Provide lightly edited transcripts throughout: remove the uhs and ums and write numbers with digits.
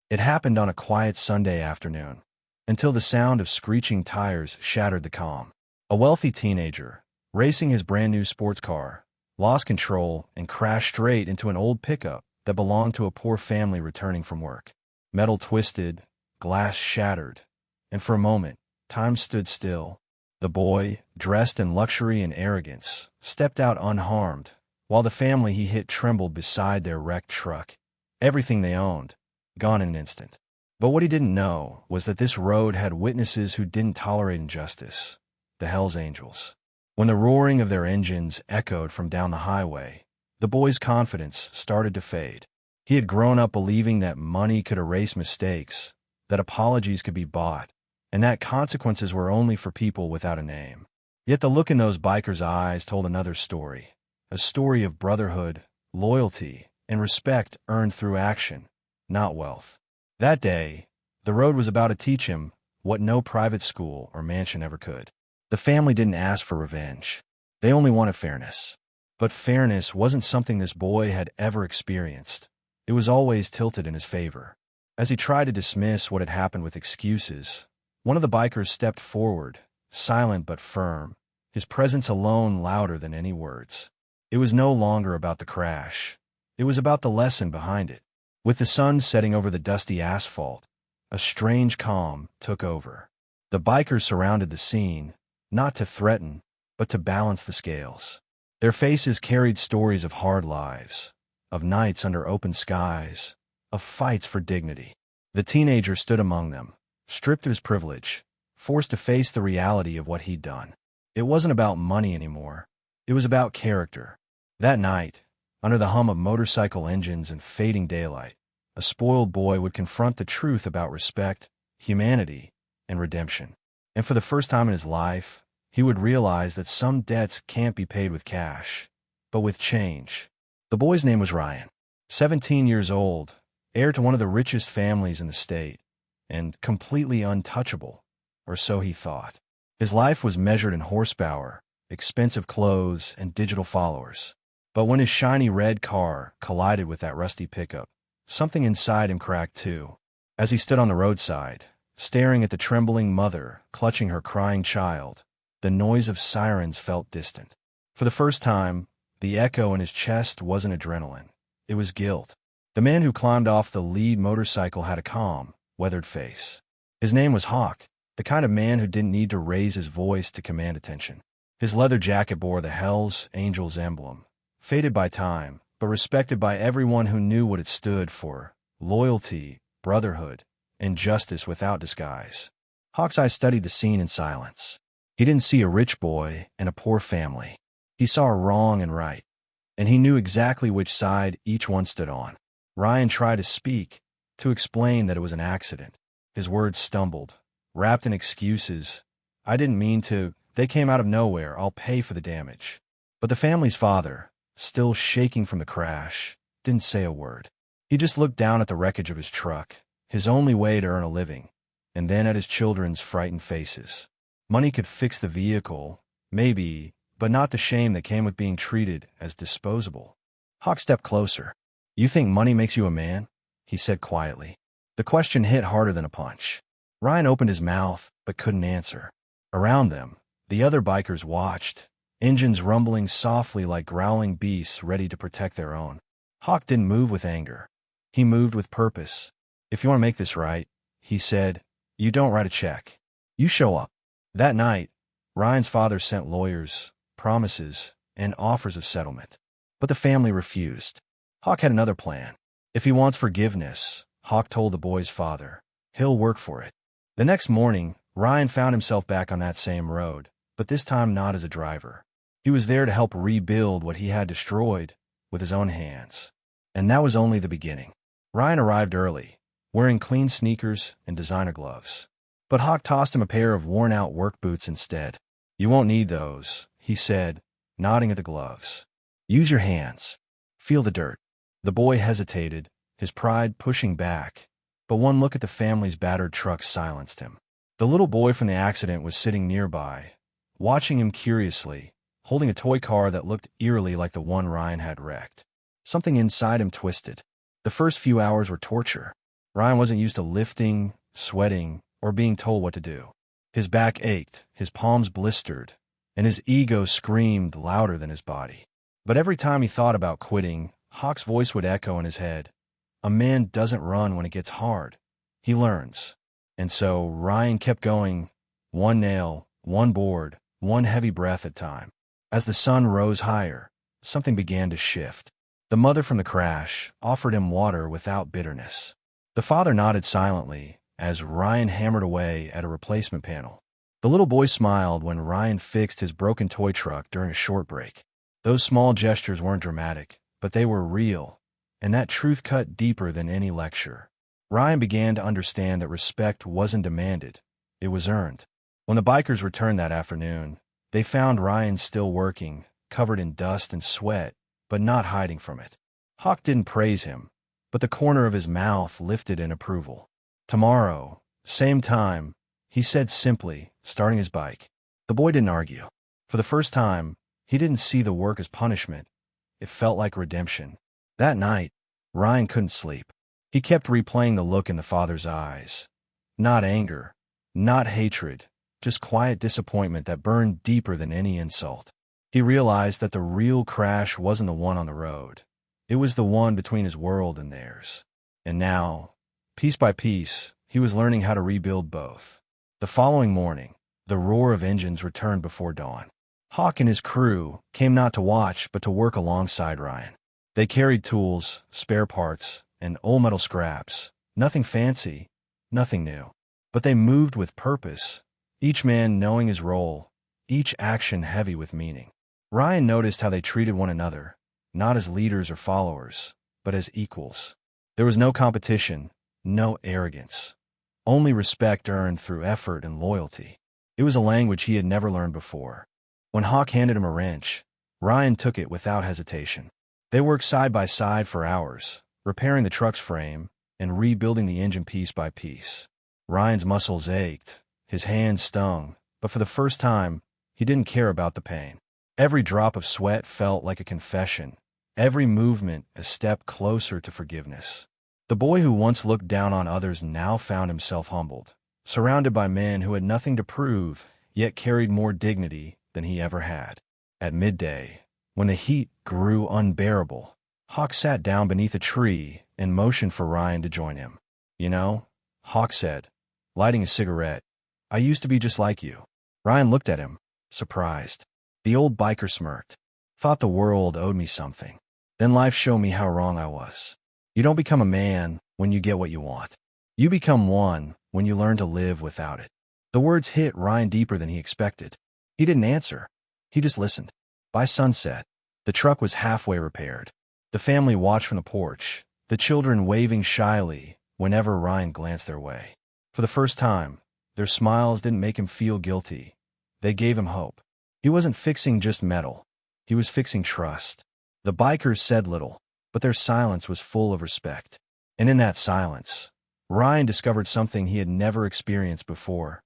It happened on a quiet Sunday afternoon, until the sound of screeching tires shattered the calm. A wealthy teenager, racing his brand-new sports car, lost control and crashed straight into an old pickup that belonged to a poor family returning from work. Metal twisted, glass shattered, and for a moment, time stood still. The boy, dressed in luxury and arrogance, stepped out unharmed, while the family he hit trembled beside their wrecked truck. Everything they owned, gone in an instant. But what he didn't know was that this road had witnesses who didn't tolerate injustice, the Hells Angels. When the roaring of their engines echoed from down the highway, the boy's confidence started to fade. He had grown up believing that money could erase mistakes, that apologies could be bought, and that consequences were only for people without a name. Yet the look in those bikers' eyes told another story, a story of brotherhood, loyalty, and respect earned through action, not wealth. That day, the road was about to teach him what no private school or mansion ever could. The family didn't ask for revenge. They only wanted fairness. But fairness wasn't something this boy had ever experienced. It was always tilted in his favor. As he tried to dismiss what had happened with excuses, one of the bikers stepped forward, silent but firm, his presence alone louder than any words. It was no longer about the crash. It was about the lesson behind it. With the sun setting over the dusty asphalt, a strange calm took over. The bikers surrounded the scene, not to threaten, but to balance the scales. Their faces carried stories of hard lives, of nights under open skies, of fights for dignity. The teenager stood among them, stripped of his privilege, forced to face the reality of what he'd done. It wasn't about money anymore. It was about character. That night, under the hum of motorcycle engines and fading daylight, a spoiled boy would confront the truth about respect, humanity, and redemption. And for the first time in his life, he would realize that some debts can't be paid with cash, but with change. The boy's name was Ryan, 17 years old, heir to one of the richest families in the state, and completely untouchable, or so he thought. His life was measured in horsepower, expensive clothes, and digital followers. But when his shiny red car collided with that rusty pickup, something inside him cracked too. As he stood on the roadside, staring at the trembling mother clutching her crying child, the noise of sirens felt distant. For the first time, the echo in his chest wasn't adrenaline. It was guilt. The man who climbed off the lead motorcycle had a calm, weathered face. His name was Hawk, the kind of man who didn't need to raise his voice to command attention. His leather jacket bore the Hells Angels emblem, faded by time, but respected by everyone who knew what it stood for: loyalty, brotherhood, and justice without disguise. Hawk's eyes studied the scene in silence. He didn't see a rich boy and a poor family. He saw a wrong and right, and he knew exactly which side each one stood on. Ryan tried to speak, to explain that it was an accident. His words stumbled, wrapped in excuses. "I didn't mean to. They came out of nowhere. I'll pay for the damage." But the family's father, still shaking from the crash, didn't say a word. He just looked down at the wreckage of his truck, his only way to earn a living, and then at his children's frightened faces. Money could fix the vehicle, maybe, but not the shame that came with being treated as disposable. Hawk stepped closer. "You think money makes you a man?" he said quietly. The question hit harder than a punch. Ryan opened his mouth, but couldn't answer. Around them, the other bikers watched, engines rumbling softly like growling beasts ready to protect their own. Hawk didn't move with anger. He moved with purpose. "If you want to make this right," he said, "you don't write a check. You show up." That night, Ryan's father sent lawyers, promises, and offers of settlement. But the family refused. Hawk had another plan. If he wants forgiveness, Hawk told the boy's father, he'll work for it. The next morning, Ryan found himself back on that same road, but this time not as a driver. He was there to help rebuild what he had destroyed with his own hands. And that was only the beginning. Ryan arrived early, wearing clean sneakers and designer gloves. But Hawk tossed him a pair of worn-out work boots instead. "You won't need those," he said, nodding at the gloves. "Use your hands. Feel the dirt." The boy hesitated, his pride pushing back, but one look at the family's battered truck silenced him. The little boy from the accident was sitting nearby, watching him curiously, holding a toy car that looked eerily like the one Ryan had wrecked. Something inside him twisted. The first few hours were torture. Ryan wasn't used to lifting, sweating, or being told what to do. His back ached, his palms blistered, and his ego screamed louder than his body. But every time he thought about quitting, Hawk's voice would echo in his head. A man doesn't run when it gets hard. He learns. And so Ryan kept going, one nail, one board, one heavy breath at a time. As the sun rose higher, something began to shift. The mother from the crash offered him water without bitterness. The father nodded silently as Ryan hammered away at a replacement panel. The little boy smiled when Ryan fixed his broken toy truck during a short break. Those small gestures weren't dramatic, but they were real, and that truth cut deeper than any lecture. Ryan began to understand that respect wasn't demanded, it was earned. When the bikers returned that afternoon, they found Ryan still working, covered in dust and sweat, but not hiding from it. Hawk didn't praise him, but the corner of his mouth lifted in approval. Tomorrow, same time, he said simply, starting his bike. The boy didn't argue. For the first time, he didn't see the work as punishment. It felt like redemption. That night, Ryan couldn't sleep. He kept replaying the look in the father's eyes. Not anger, not hatred, just quiet disappointment that burned deeper than any insult. He realized that the real crash wasn't the one on the road. It was the one between his world and theirs. And now, piece by piece, he was learning how to rebuild both. The following morning, the roar of engines returned before dawn. Hawk and his crew came not to watch but to work alongside Ryan. They carried tools, spare parts, and old metal scraps. Nothing fancy, nothing new. But they moved with purpose, each man knowing his role, each action heavy with meaning. Ryan noticed how they treated one another, not as leaders or followers, but as equals. There was no competition, no arrogance, only respect earned through effort and loyalty. It was a language he had never learned before. When Hawk handed him a wrench, Ryan took it without hesitation. They worked side by side for hours, repairing the truck's frame and rebuilding the engine piece by piece. Ryan's muscles ached, his hands stung, but for the first time, he didn't care about the pain. Every drop of sweat felt like a confession, every movement a step closer to forgiveness. The boy who once looked down on others now found himself humbled, surrounded by men who had nothing to prove, yet carried more dignity than he ever had. At midday, when the heat grew unbearable, Hawk sat down beneath a tree and motioned for Ryan to join him. "You know," Hawk said, lighting a cigarette, "I used to be just like you." Ryan looked at him, surprised. The old biker smirked. "Thought the world owed me something. Then life showed me how wrong I was. You don't become a man when you get what you want. You become one when you learn to live without it." The words hit Ryan deeper than he expected. He didn't answer. He just listened. By sunset, the truck was halfway repaired. The family watched from the porch, the children waving shyly whenever Ryan glanced their way. For the first time, their smiles didn't make him feel guilty. They gave him hope. He wasn't fixing just metal. He was fixing trust. The bikers said little, but their silence was full of respect. And in that silence, Ryan discovered something he had never experienced before: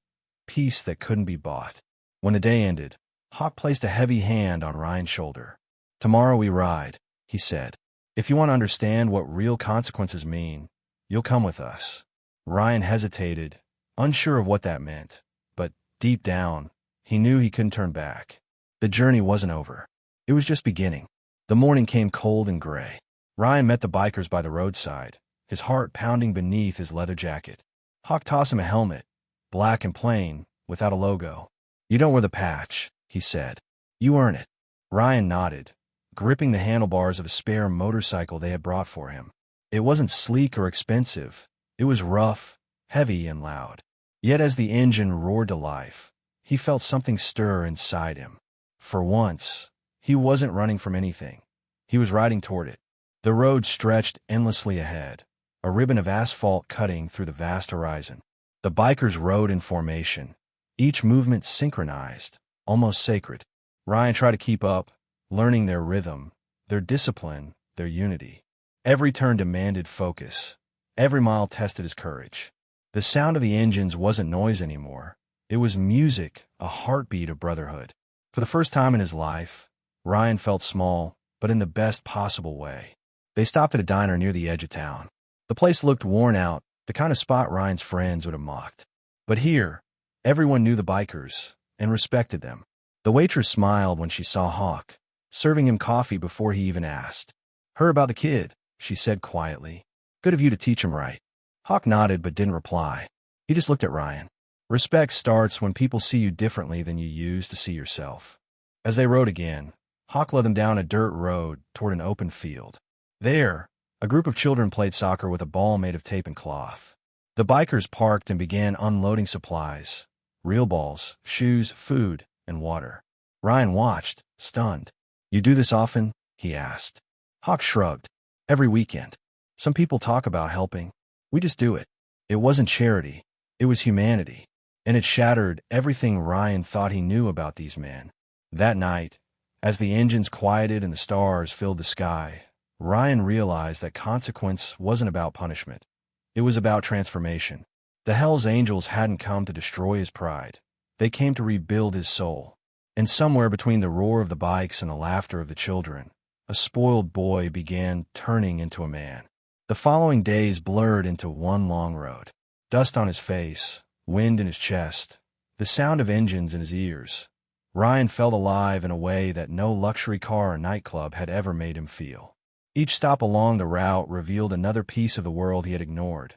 peace that couldn't be bought. When the day ended, Hawk placed a heavy hand on Ryan's shoulder. "Tomorrow we ride," he said. "If you want to understand what real consequences mean, you'll come with us." Ryan hesitated, unsure of what that meant, but deep down, he knew he couldn't turn back. The journey wasn't over. It was just beginning. The morning came cold and gray. Ryan met the bikers by the roadside, his heart pounding beneath his leather jacket. Hawk tossed him a helmet, black and plain, without a logo. "You don't wear the patch," he said. "You earn it." Ryan nodded, gripping the handlebars of a spare motorcycle they had brought for him. It wasn't sleek or expensive. It was rough, heavy, and loud. Yet as the engine roared to life, he felt something stir inside him. For once, he wasn't running from anything. He was riding toward it. The road stretched endlessly ahead, a ribbon of asphalt cutting through the vast horizon. The bikers rode in formation, each movement synchronized, almost sacred. Ryan tried to keep up, learning their rhythm, their discipline, their unity. Every turn demanded focus. Every mile tested his courage. The sound of the engines wasn't noise anymore. It was music, a heartbeat of brotherhood. For the first time in his life, Ryan felt small, but in the best possible way. They stopped at a diner near the edge of town. The place looked worn out, the kind of spot Ryan's friends would have mocked. But here, everyone knew the bikers and respected them. The waitress smiled when she saw Hawk, serving him coffee before he even asked. "Heard about the kid," she said quietly. "Good of you to teach him right." Hawk nodded but didn't reply. He just looked at Ryan. Respect starts when people see you differently than you used to see yourself. As they rode again, Hawk led them down a dirt road toward an open field. There, a group of children played soccer with a ball made of tape and cloth. The bikers parked and began unloading supplies: real balls, shoes, food, and water. Ryan watched, stunned. "You do this often?" he asked. Hawk shrugged. "Every weekend. Some people talk about helping. We just do it." It wasn't charity. It was humanity. And it shattered everything Ryan thought he knew about these men. That night, as the engines quieted and the stars filled the sky, Ryan realized that consequence wasn't about punishment. It was about transformation. The Hell's Angels hadn't come to destroy his pride. They came to rebuild his soul. And somewhere between the roar of the bikes and the laughter of the children, a spoiled boy began turning into a man. The following days blurred into one long road. Dust on his face, wind in his chest, the sound of engines in his ears. Ryan felt alive in a way that no luxury car or nightclub had ever made him feel. Each stop along the route revealed another piece of the world he had ignored.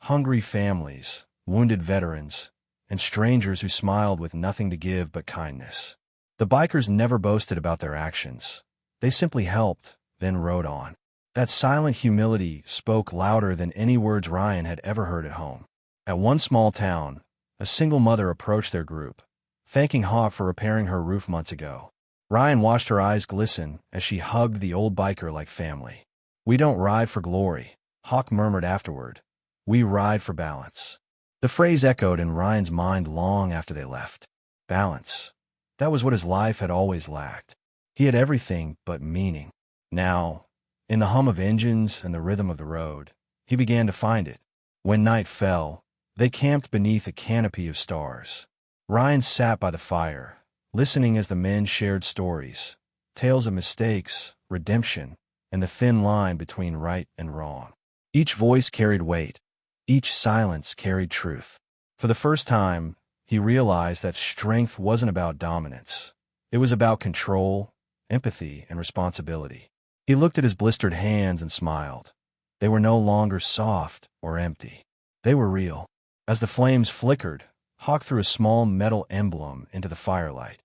Hungry families, wounded veterans, and strangers who smiled with nothing to give but kindness. The bikers never boasted about their actions. They simply helped, then rode on. That silent humility spoke louder than any words Ryan had ever heard at home. At one small town, a single mother approached their group, thanking Hawk for repairing her roof months ago. Ryan watched her eyes glisten as she hugged the old biker like family. "We don't ride for glory," Hawk murmured afterward. "We ride for balance." The phrase echoed in Ryan's mind long after they left. Balance. That was what his life had always lacked. He had everything but meaning. Now, in the hum of engines and the rhythm of the road, he began to find it. When night fell, they camped beneath a canopy of stars. Ryan sat by the fire, listening as the men shared stories, tales of mistakes, redemption, and the thin line between right and wrong. Each voice carried weight. Each silence carried truth. For the first time, he realized that strength wasn't about dominance. It was about control, empathy, and responsibility. He looked at his blistered hands and smiled. They were no longer soft or empty. They were real. As the flames flickered, Hawk threw a small metal emblem into the firelight,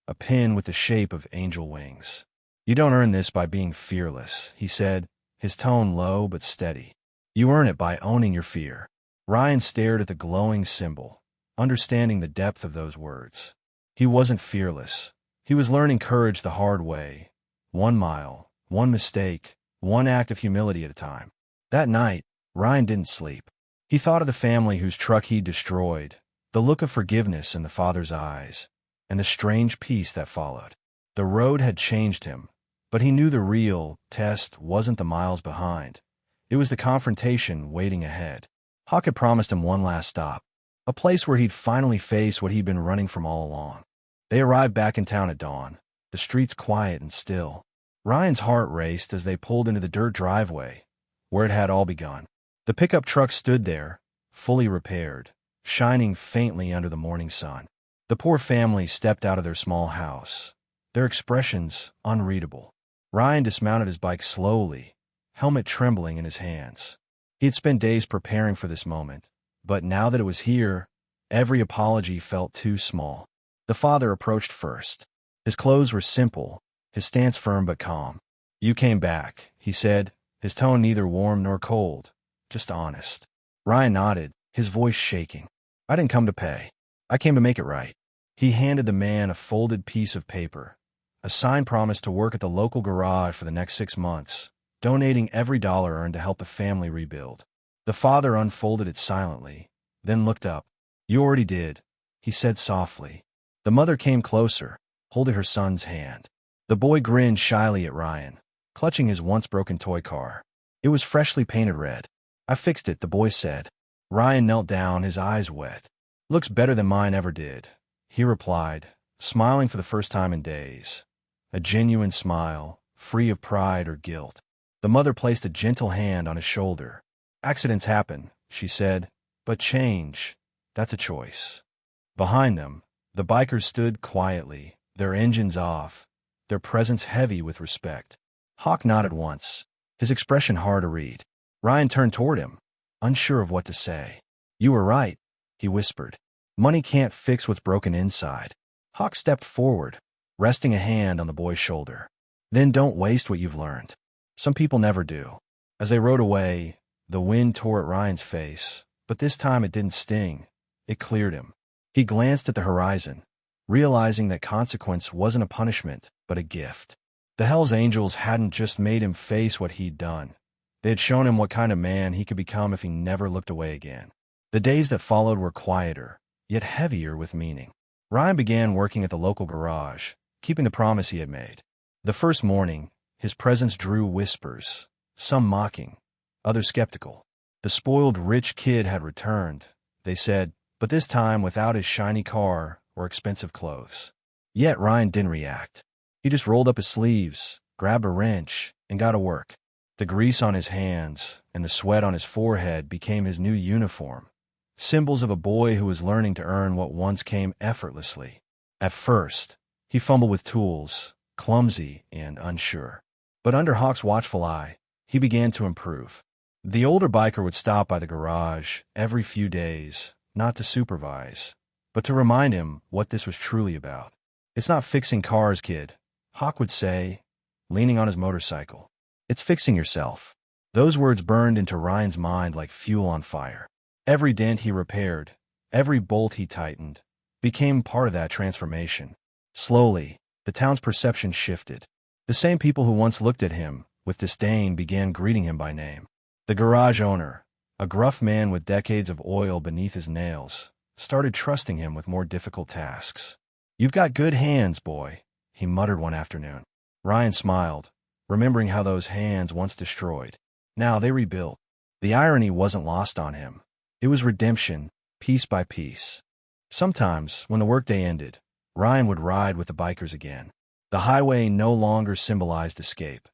a pin with the shape of angel wings. "You don't earn this by being fearless," he said, his tone low but steady. "You earn it by owning your fear." Ryan stared at the glowing symbol, understanding the depth of those words. He wasn't fearless. He was learning courage the hard way. 1 mile, 1 mistake, 1 act of humility at a time. That night, Ryan didn't sleep. He thought of the family whose truck he'd destroyed, the look of forgiveness in the father's eyes, and the strange peace that followed. The road had changed him, but he knew the real test wasn't the miles behind. It was the confrontation waiting ahead. Hawk had promised him one last stop, a place where he'd finally face what he'd been running from all along. They arrived back in town at dawn, the streets quiet and still. Ryan's heart raced as they pulled into the dirt driveway, where it had all begun. The pickup truck stood there, fully repaired, shining faintly under the morning sun. The poor family stepped out of their small house, their expressions unreadable. Ryan dismounted his bike slowly, helmet trembling in his hands. He had spent days preparing for this moment, but now that it was here, every apology felt too small. The father approached first. His clothes were simple, his stance firm but calm. "You came back," he said, his tone neither warm nor cold, just honest. Ryan nodded, his voice shaking. "I didn't come to pay. I came to make it right." He handed the man a folded piece of paper, a signed promise to work at the local garage for the next 6 months, donating every dollar earned to help the family rebuild. The father unfolded it silently, then looked up. "You already did," he said softly. The mother came closer, holding her son's hand. The boy grinned shyly at Ryan, clutching his once-broken toy car. It was freshly painted red. "I fixed it," the boy said. Ryan knelt down, his eyes wet. "Looks better than mine ever did," he replied, smiling for the first time in days. A genuine smile, free of pride or guilt. The mother placed a gentle hand on his shoulder. "Accidents happen," she said, but change, that's a choice. Behind them, the bikers stood quietly, their engines off, their presence heavy with respect. Hawk nodded once, his expression hard to read. Ryan turned toward him, unsure of what to say. You were right, he whispered. Money can't fix what's broken inside. Hawk stepped forward, resting a hand on the boy's shoulder. Then don't waste what you've learned. Some people never do. As they rode away, the wind tore at Ryan's face, but this time it didn't sting. It cleared him. He glanced at the horizon, realizing that consequence wasn't a punishment, but a gift. The Hell's Angels hadn't just made him face what he'd done. They had shown him what kind of man he could become if he never looked away again. The days that followed were quieter, yet heavier with meaning. Ryan began working at the local garage, keeping the promise he had made. The first morning, his presence drew whispers, some mocking, others skeptical. The spoiled rich kid had returned, they said, but this time without his shiny car or expensive clothes. Yet Ryan didn't react. He just rolled up his sleeves, grabbed a wrench, and got to work. The grease on his hands and the sweat on his forehead became his new uniform, symbols of a boy who was learning to earn what once came effortlessly. At first, he fumbled with tools, clumsy and unsure. But under Hawk's watchful eye, he began to improve. The older biker would stop by the garage every few days, not to supervise, but to remind him what this was truly about. It's not fixing cars, kid, Hawk would say, leaning on his motorcycle. It's fixing yourself. Those words burned into Ryan's mind like fuel on fire. Every dent he repaired, every bolt he tightened, became part of that transformation. Slowly, the town's perception shifted. The same people who once looked at him with disdain began greeting him by name. The garage owner, a gruff man with decades of oil beneath his nails, started trusting him with more difficult tasks. You've got good hands, boy, he muttered one afternoon. Ryan smiled, remembering how those hands once destroyed. Now they rebuilt. The irony wasn't lost on him. It was redemption, piece by piece. Sometimes, when the workday ended, Ryan would ride with the bikers again. The highway no longer symbolized escape.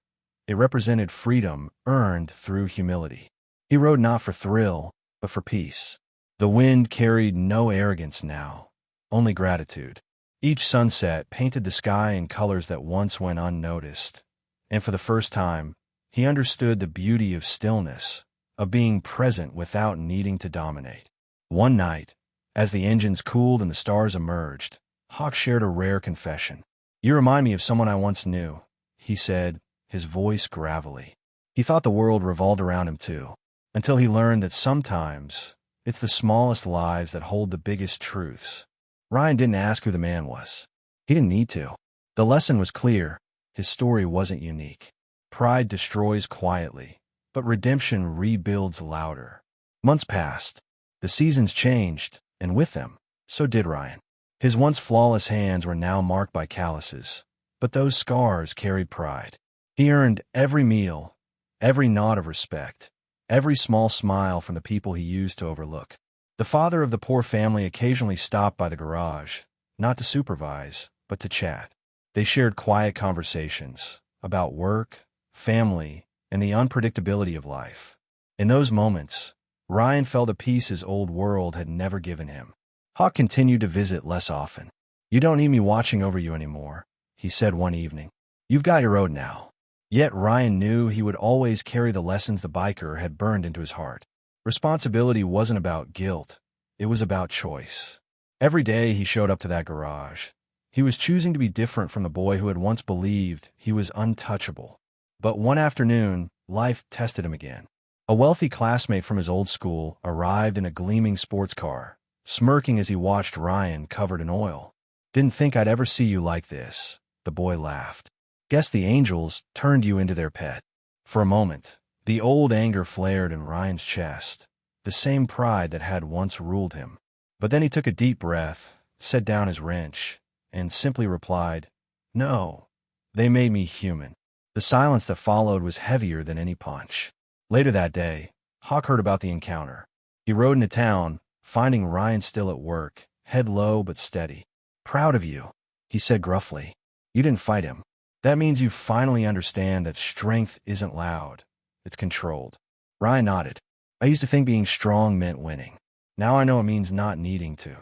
It represented freedom earned through humility. He rode not for thrill, but for peace. The wind carried no arrogance now, only gratitude. Each sunset painted the sky in colors that once went unnoticed. And for the first time, he understood the beauty of stillness, of being present without needing to dominate. One night, as the engines cooled and the stars emerged, Hawk shared a rare confession. You remind me of someone I once knew, he said, his voice gravelly. He thought the world revolved around him too, until he learned that sometimes it's the smallest lies that hold the biggest truths. Ryan didn't ask who the man was. He didn't need to. The lesson was clear. His story wasn't unique. Pride destroys quietly, but redemption rebuilds louder. Months passed. The seasons changed, and with them, so did Ryan. His once flawless hands were now marked by calluses, but those scars carried pride. He earned every meal, every nod of respect, every small smile from the people he used to overlook. The father of the poor family occasionally stopped by the garage, not to supervise, but to chat. They shared quiet conversations about work, family, and the unpredictability of life. In those moments, Ryan felt a peace his old world had never given him. Hawk continued to visit less often. You don't need me watching over you anymore, he said one evening. You've got your road now. Yet Ryan knew he would always carry the lessons the biker had burned into his heart. Responsibility wasn't about guilt. It was about choice. Every day he showed up to that garage. He was choosing to be different from the boy who had once believed he was untouchable. But one afternoon, life tested him again. A wealthy classmate from his old school arrived in a gleaming sports car, smirking as he watched Ryan covered in oil. Didn't think I'd ever see you like this, the boy laughed. Guess the angels turned you into their pet. For a moment, the old anger flared in Ryan's chest, the same pride that had once ruled him. But then he took a deep breath, set down his wrench, and simply replied, No, they made me human. The silence that followed was heavier than any punch. Later that day, Hawk heard about the encounter. He rode into town, finding Ryan still at work, head low but steady. Proud of you, he said gruffly. You didn't fight him. That means you finally understand that strength isn't loud, it's controlled. Ryan nodded. I used to think being strong meant winning. Now I know it means not needing to.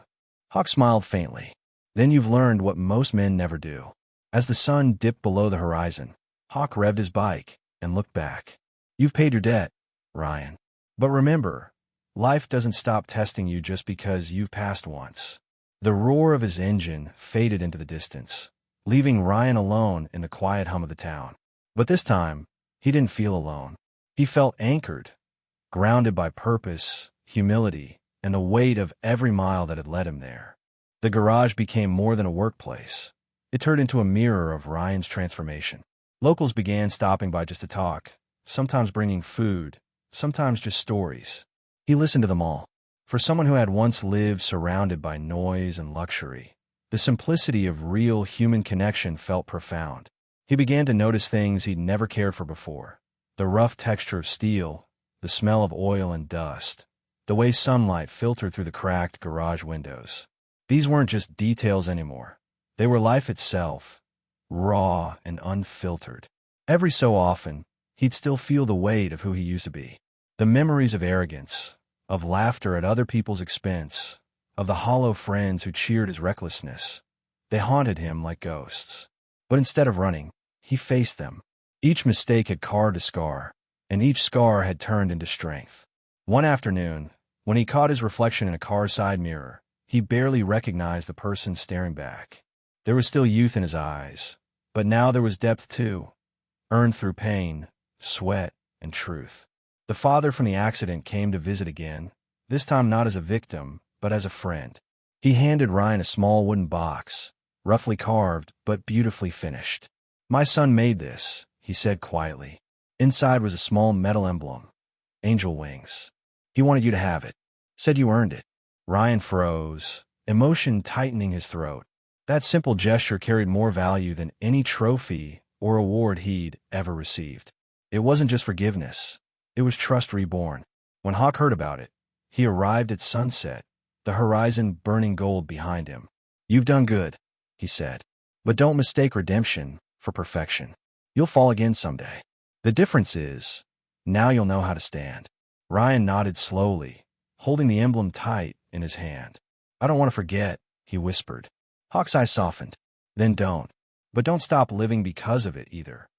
Hawk smiled faintly. Then you've learned what most men never do. As the sun dipped below the horizon, Hawk revved his bike and looked back. You've paid your debt, Ryan. But remember, life doesn't stop testing you just because you've passed once. The roar of his engine faded into the distance, leaving Ryan alone in the quiet hum of the town. But this time, he didn't feel alone. He felt anchored, grounded by purpose, humility, and the weight of every mile that had led him there. The garage became more than a workplace. It turned into a mirror of Ryan's transformation. Locals began stopping by just to talk, sometimes bringing food, sometimes just stories. He listened to them all. For someone who had once lived surrounded by noise and luxury, the simplicity of real human connection felt profound. He began to notice things he'd never cared for before: the rough texture of steel, the smell of oil and dust, the way sunlight filtered through the cracked garage windows. These weren't just details anymore. They were life itself, raw and unfiltered. Every so often, he'd still feel the weight of who he used to be. The memories of arrogance, of laughter at other people's expense, of the hollow friends who cheered his recklessness. They haunted him like ghosts. But instead of running, he faced them. Each mistake had carved a scar, and each scar had turned into strength. One afternoon, when he caught his reflection in a car side mirror, he barely recognized the person staring back. There was still youth in his eyes, but now there was depth too, earned through pain, sweat, and truth. The father from the accident came to visit again, this time not as a victim, but as a friend. He handed Ryan a small wooden box, roughly carved but beautifully finished. "My son made this," he said quietly. Inside was a small metal emblem, angel wings. "He wanted you to have it. Said you earned it." Ryan froze, emotion tightening his throat. That simple gesture carried more value than any trophy or award he'd ever received. It wasn't just forgiveness. It was trust reborn. When Hawk heard about it, he arrived at sunset, the horizon burning gold behind him. "You've done good," he said. "But don't mistake redemption for perfection. You'll fall again someday. The difference is, now you'll know how to stand." Ryan nodded slowly, holding the emblem tight in his hand. "I don't want to forget," he whispered. Hawk's eyes softened. "Then don't. But don't stop living because of it either."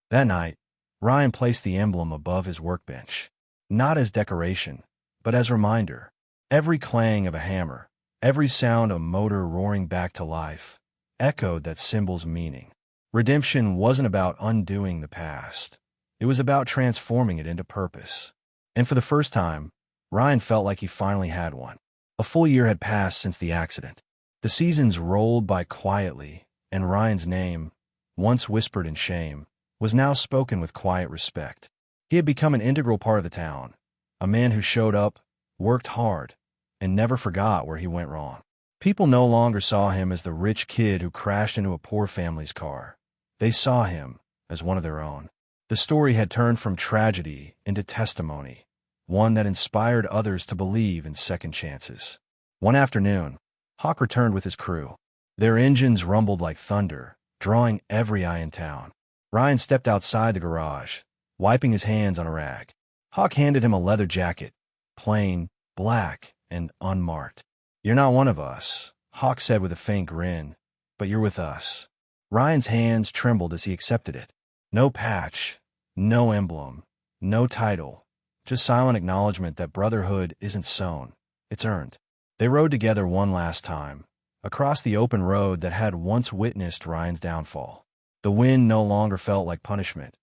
That night, Ryan placed the emblem above his workbench, not as decoration, but as reminder. Every clang of a hammer, every sound of a motor roaring back to life, echoed that symbol's meaning. Redemption wasn't about undoing the past. It was about transforming it into purpose. And for the first time, Ryan felt like he finally had one. A full year had passed since the accident. The seasons rolled by quietly, and Ryan's name, once whispered in shame, was now spoken with quiet respect. He had become an integral part of the town, a man who showed up, worked hard, and never forgot where he went wrong. People no longer saw him as the rich kid who crashed into a poor family's car. They saw him as one of their own. The story had turned from tragedy into testimony, one that inspired others to believe in second chances. One afternoon, Hawk returned with his crew. Their engines rumbled like thunder, drawing every eye in town. Ryan stepped outside the garage, wiping his hands on a rag. Hawk handed him a leather jacket, plain, black, and unmarked. "You're not one of us," Hawk said with a faint grin, "but you're with us." Ryan's hands trembled as he accepted it. No patch, no emblem, no title, just silent acknowledgement that brotherhood isn't sown, it's earned. They rode together one last time, across the open road that had once witnessed Ryan's downfall. The wind no longer felt like punishment.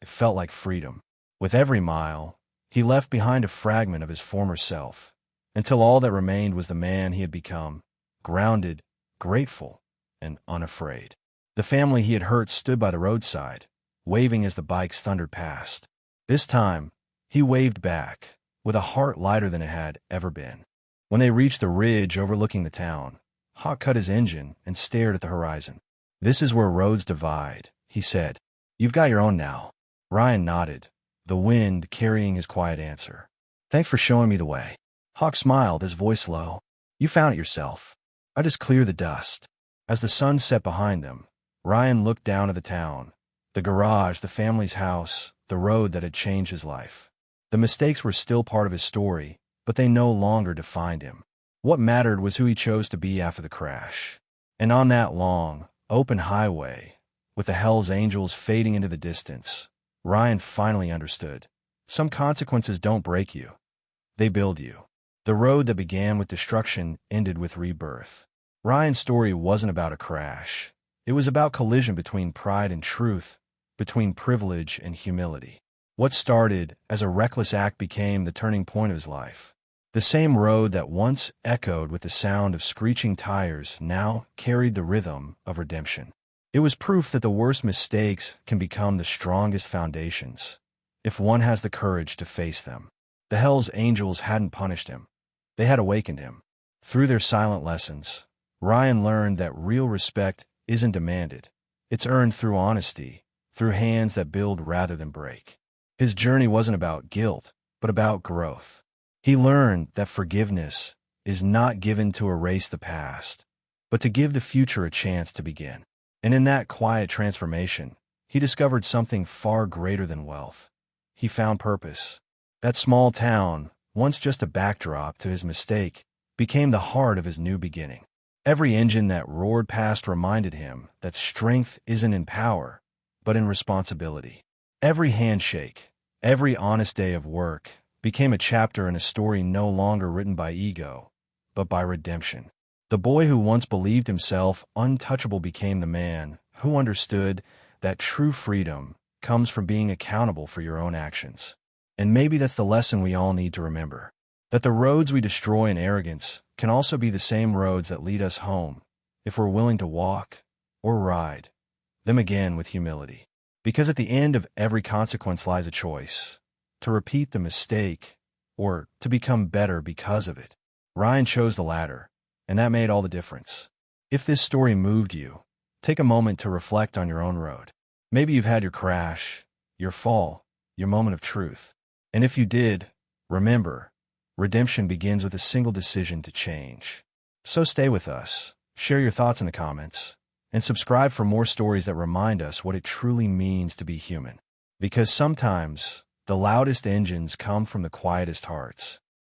It felt like freedom. With every mile, he left behind a fragment of his former self, until all that remained was the man he had become, grounded, grateful, and unafraid. The family he had hurt stood by the roadside, waving as the bikes thundered past. This time, he waved back, with a heart lighter than it had ever been. When they reached the ridge overlooking the town, Hawk cut his engine and stared at the horizon. "This is where roads divide," he said. "You've got your own now." Ryan nodded, the wind carrying his quiet answer. "Thanks for showing me the way." Hawk smiled, his voice low. "You found it yourself. I just clear the dust." As the sun set behind them, Ryan looked down at the town, the garage, the family's house, the road that had changed his life. The mistakes were still part of his story, but they no longer defined him. What mattered was who he chose to be after the crash. And on that long, open highway, with the Hell's Angels fading into the distance, Ryan finally understood. Some consequences don't break you. They build you. The road that began with destruction ended with rebirth. Ryan's story wasn't about a crash. It was about collision between pride and truth, between privilege and humility. What started as a reckless act became the turning point of his life. The same road that once echoed with the sound of screeching tires now carried the rhythm of redemption. It was proof that the worst mistakes can become the strongest foundations, if one has the courage to face them. The Hell's Angels hadn't punished him. They had awakened him. Through their silent lessons, Ryan learned that real respect isn't demanded. It's earned through honesty, through hands that build rather than break. His journey wasn't about guilt, but about growth. He learned that forgiveness is not given to erase the past, but to give the future a chance to begin. And in that quiet transformation, he discovered something far greater than wealth. He found purpose. That small town, once just a backdrop to his mistake, became the heart of his new beginning. Every engine that roared past reminded him that strength isn't in power, but in responsibility. Every handshake, every honest day of work, became a chapter in a story no longer written by ego, but by redemption. The boy who once believed himself untouchable became the man who understood that true freedom comes from being accountable for your own actions. And maybe that's the lesson we all need to remember. That the roads we destroy in arrogance can also be the same roads that lead us home, if we're willing to walk, or ride, them again with humility. Because at the end of every consequence lies a choice, to repeat the mistake, or to become better because of it. Ryan chose the latter, and that made all the difference. If this story moved you, take a moment to reflect on your own road. Maybe you've had your crash, your fall, your moment of truth. And if you did, remember, redemption begins with a single decision to change. So stay with us, share your thoughts in the comments, and subscribe for more stories that remind us what it truly means to be human. Because sometimes, the loudest engines come from the quietest hearts.